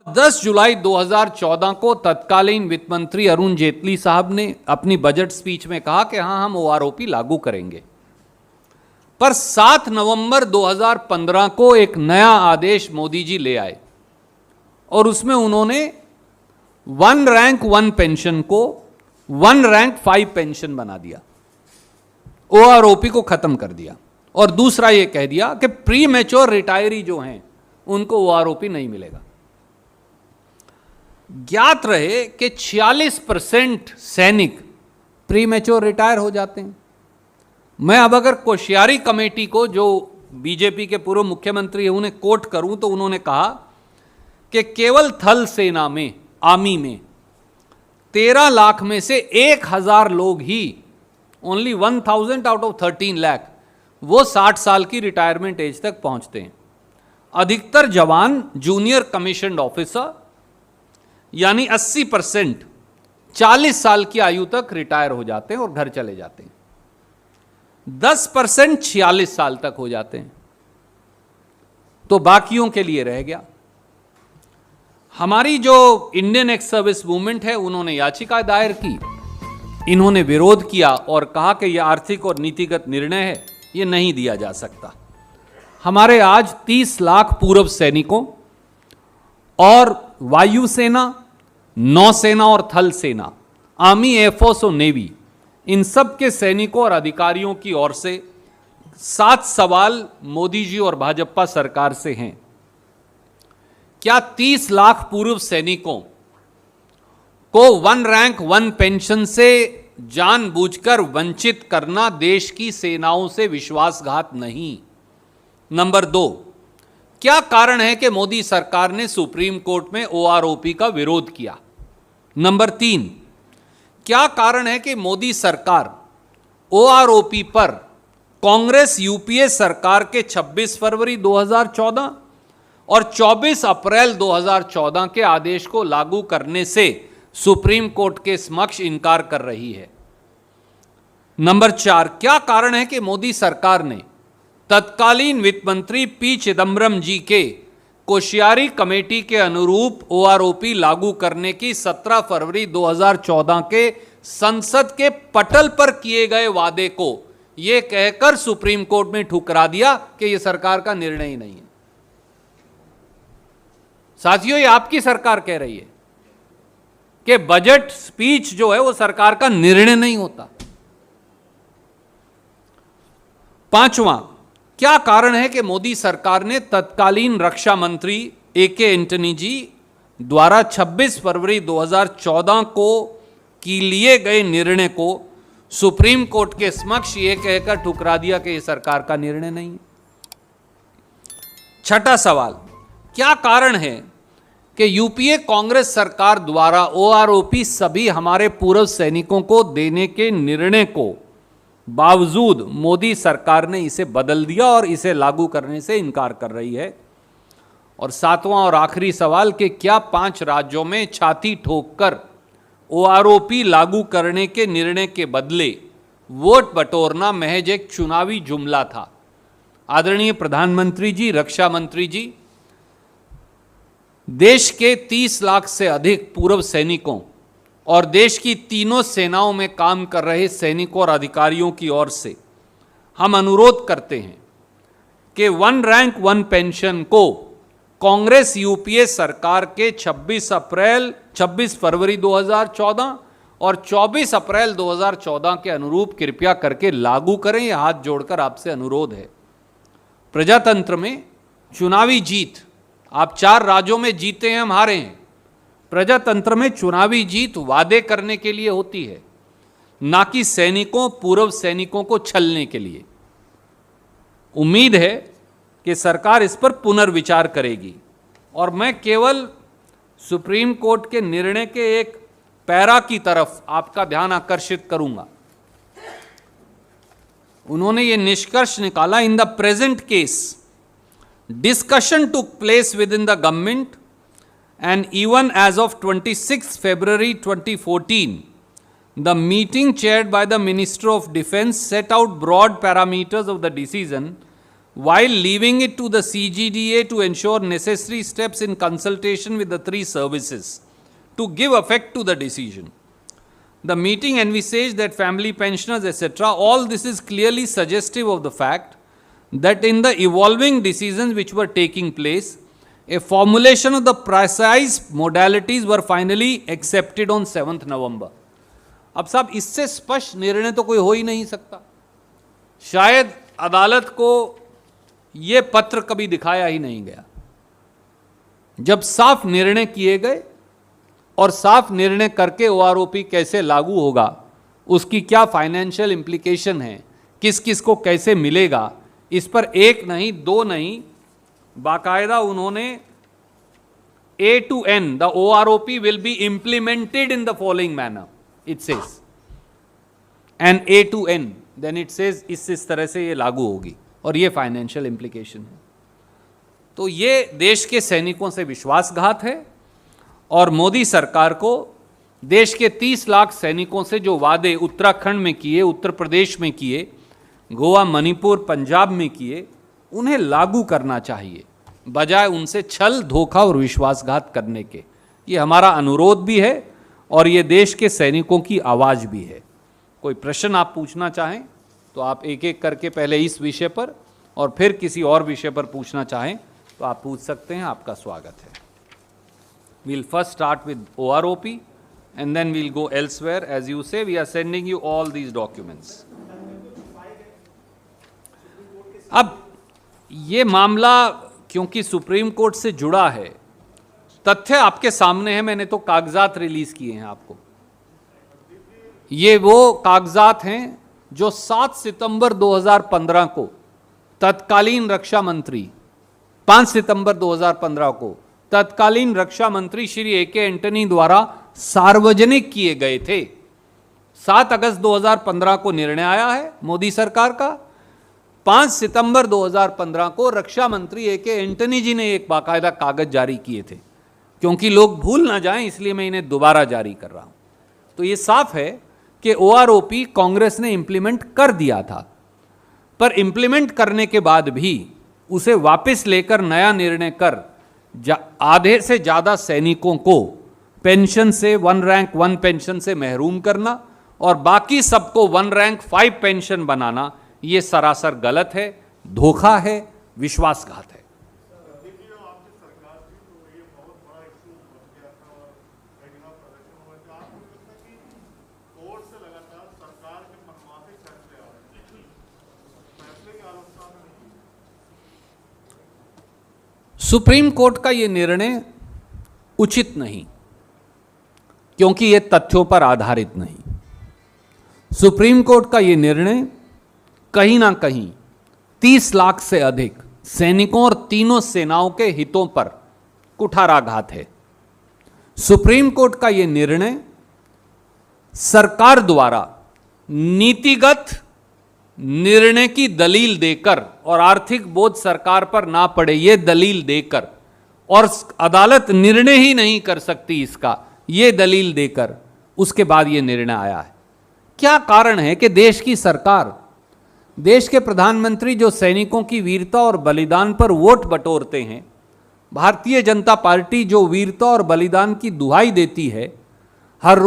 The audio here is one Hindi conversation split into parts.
10 जुलाई 2014 को तत्कालीन वित्त मंत्री अरुण जेटली साहब ने अपनी बजट स्पीच में कहा कि हाँ, हम ओआरओपी लागू करेंगे। पर 7 नवंबर 2015 को एक नया आदेश मोदी जी ले आए और उसमें उन्होंने 1 रैंक 1 पेंशन को 1 रैंक 5 पेंशन बना दिया, ओआरओपी को खत्म कर दिया। और दूसरा ये कह दिया कि प्री मैच्योर रिटायरी जो हैं उनको ओआरओपी नहीं मिलेगा। ज्ञात रहे कि 46% सैनिक प्री मैच्योर रिटायर हो जाते हैं। मैं अब अगर कोश्यारी कमेटी को, जो बीजेपी के पूर्व मुख्यमंत्री हैं, उन्हें कोट करूं तो उन्होंने कहा कि केवल थल सेना में, आर्मी में 13 लाख में से 1000 लोग ही, ओनली 1000 आउट ऑफ 13 लाख, वो 60 साल की रिटायरमेंट एज तक पहुंचते हैं। अधिकतर जवान जूनियर कमीशन्ड ऑफिसर यानी 80% 40 साल की आयु तक रिटायर हो जाते हैं और घर चले जाते हैं। 10% 46 साल तक हो जाते हैं। तो बाकियों के लिए रह गया। हमारी जो इंडियन एक्स सर्विस मूवमेंट है, उन्होंने याचिका दायर की, इन्होंने विरोध किया और कहा कि यह आर्थिक और नीतिगत निर्णय है, यह नहीं दिया जा सकता। हमारे आज 30 लाख पूर्व सैनिकों और वायुसेना, नौसेना और थल सेना, आर्मी, एयरफोर्स और नेवी, इन सब के सैनिकों और अधिकारियों की ओर से 7 सवाल मोदी जी और भाजपा सरकार से हैं। क्या 30 लाख पूर्व सैनिकों को 1 रैंक 1 पेंशन से जानबूझकर वंचित करना देश की सेनाओं से विश्वासघात नहीं? नंबर 2, क्या कारण है कि मोदी सरकार ने सुप्रीम कोर्ट में ओआरओपी का विरोध किया? नंबर 3, क्या कारण है कि मोदी सरकार ओआरओपी पर कांग्रेस यूपीए सरकार के 26 फरवरी 2014 और 24 अप्रैल 2014 के आदेश को लागू करने से सुप्रीम कोर्ट के समक्ष इनकार कर रही है? नंबर 4, क्या कारण है कि मोदी सरकार ने तत्कालीन वित्त मंत्री पी चिदम्बरम जी के कोश्यारी कमेटी के अनुरूप ओआरओपी लागू करने की 17 फरवरी 2014 के संसद के पटल पर किए गए वादे को यह कहकर सुप्रीम कोर्ट में ठुकरा दिया कि यह सरकार का निर्णय ही नहीं है? साथियों, ये आपकी सरकार कह रही है कि बजट स्पीच जो है वो सरकार का निर्णय नहीं होता। 5वां, क्या कारण है कि मोदी सरकार ने तत्कालीन रक्षा मंत्री ए.के. एंटनी जी द्वारा 26 फरवरी 2014 को की लिए गए निर्णय को सुप्रीम कोर्ट के समक्ष यह कहकर ठुकरा दिया कि यह सरकार का निर्णय नहीं है? 6वां सवाल, क्या कारण है कि यूपीए कांग्रेस सरकार द्वारा ओआरओपी सभी हमारे पूर्व सैनिकों को देने के निर्णय को बावजूद मोदी सरकार ने इसे बदल दिया और इसे लागू करने से इनकार कर रही है? और 7वां और आखिरी सवाल कि क्या 5 राज्यों में छाती ठोककर ओआरओपी लागू करने के निर्णय के बदले वोट बटोरना महज एक चुनावी जुमला था? आदरणीय प्रधानमंत्री जी, रक्षा मंत्री जी, देश के 30 लाख से अधिक पूर्व सैनिकों और देश की तीनों सेनाओं में काम कर रहे सैनिकों और अधिकारियों की ओर से हम अनुरोध करते हैं कि 1 रैंक 1 पेंशन को कांग्रेस यूपीए सरकार के 26 फरवरी 2014 और 24 अप्रैल 2014 के अनुरूप कृपया करके लागू करें। यह हाथ जोड़कर आपसे अनुरोध है। प्रजातंत्र में चुनावी जीत, आप 4 राज्यों में जीते हैं, हम हारे हैं। प्रजातंत्र में चुनावी जीत वादे करने के लिए होती है, ना कि सैनिकों, पूर्व सैनिकों को छलने के लिए। उम्मीद है कि सरकार इस पर पुनर्विचार करेगी और मैं केवल सुप्रीम कोर्ट के निर्णय के एक पैरा की तरफ आपका ध्यान आकर्षित करूंगा। उन्होंने ये निष्कर्ष निकाला, in the present case discussion took place within the government and even as of 26 February 2014 the meeting chaired by the Minister of Defence set out broad parameters of the decision while leaving it to the CGDA to ensure necessary steps in consultation with the three services to give effect to the decision. The meeting envisaged that family pensioners, etc., all this is clearly suggestive of the fact that in the evolving decisions which were taking place, a formulation of the precise modalities were finally accepted on 7th November. अब साहब इससे स्पष्ट निर्णय तो कोई हो ही नहीं सकता। शायद अदालत को ये पत्र कभी दिखाया ही नहीं गया। जब साफ निर्णय किए गए और साफ निर्णय करके ओआरओपी कैसे लागू होगा, उसकी क्या फाइनेंशियल इम्प्लीकेशन है, किस किस को कैसे मिलेगा, इस पर एक नहीं दो नहीं बाकायदा उन्होंने A to N, the OROP will be implemented in the following manner, it says, and A to N, then it says इस तरह से ये लागू होगी और ये फाइनेंशियल इम्प्लीकेशन है। तो ये देश के सैनिकों से विश्वासघात है और मोदी सरकार को देश के 30 लाख सैनिकों से जो वादे उत्तराखंड में किए, उत्तर प्रदेश में किए, गोवा, मणिपुर, पंजाब में किए, उन्हें लागू करना चाहिए बजाय उनसे छल, धोखा और विश्वासघात करने के। ये हमारा अनुरोध भी है और ये देश के सैनिकों की आवाज़ भी है। कोई प्रश्न आप पूछना चाहें तो आप एक एक करके पहले इस विषय पर और फिर किसी और विषय पर पूछना चाहें तो आप पूछ सकते हैं। आपका स्वागत है। We'll first start with OROP and then we'll go elsewhere. As you say, we are sending you all these documents. अब ये मामला क्योंकि सुप्रीम कोर्ट से जुड़ा है, तथ्य आपके सामने है, मैंने तो कागजात रिलीज किए हैं आपको। ये वो कागजात हैं जो 7 सितंबर 2015 को तत्कालीन रक्षा मंत्री 5 सितंबर 2015 को तत्कालीन रक्षा मंत्री श्री ए.के. एंटनी द्वारा सार्वजनिक किए गए थे। 7 अगस्त 2015 को निर्णय आया है मोदी सरकार का। 5 सितंबर 2015 को रक्षा मंत्री ए.के. एंटनी जी ने एक बाकायदा कागज जारी किए थे। क्योंकि लोग भूल ना जाएं इसलिए मैं इन्हें दोबारा जारी कर रहा हूं। तो ये साफ है कि ओआरओपी कांग्रेस ने इंप्लीमेंट कर दिया था, पर इंप्लीमेंट करने के बाद भी उसे वापस लेकर नया निर्णय कर आधे से ज़्यादा सैनिकों को पेंशन से 1 रैंक 1 पेंशन से महरूम करना और बाकी सबको 1 रैंक 5 पेंशन बनाना, ये सरासर गलत है, धोखा है, विश्वासघात है। सुप्रीम कोर्ट का यह निर्णय उचित नहीं, क्योंकि यह तथ्यों पर आधारित नहीं। सुप्रीम कोर्ट का यह निर्णय कहीं ना कहीं 30 लाख से अधिक सैनिकों और तीनों सेनाओं के हितों पर कुठाराघात है। सुप्रीम कोर्ट का यह निर्णय सरकार द्वारा नीतिगत निर्णय की दलील देकर और आर्थिक बोझ सरकार पर ना पड़े ये दलील देकर, और अदालत निर्णय ही नहीं कर सकती इसका, ये दलील देकर उसके बाद ये निर्णय आया है। क्या कारण है कि देश की सरकार, देश के प्रधानमंत्री जो सैनिकों की वीरता और बलिदान पर वोट बटोरते हैं, भारतीय जनता पार्टी जो वीरता और बलिदान की दुहाई देती है, हर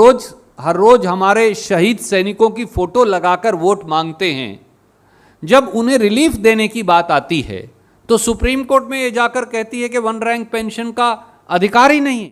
रोज हमारे शहीद सैनिकों की फोटो लगाकर वोट मांगते हैं, जब उन्हें रिलीफ देने की बात आती है तो सुप्रीम कोर्ट में ये जाकर कहती है कि 1 रैंक पेंशन का अधिकार ही नहीं है।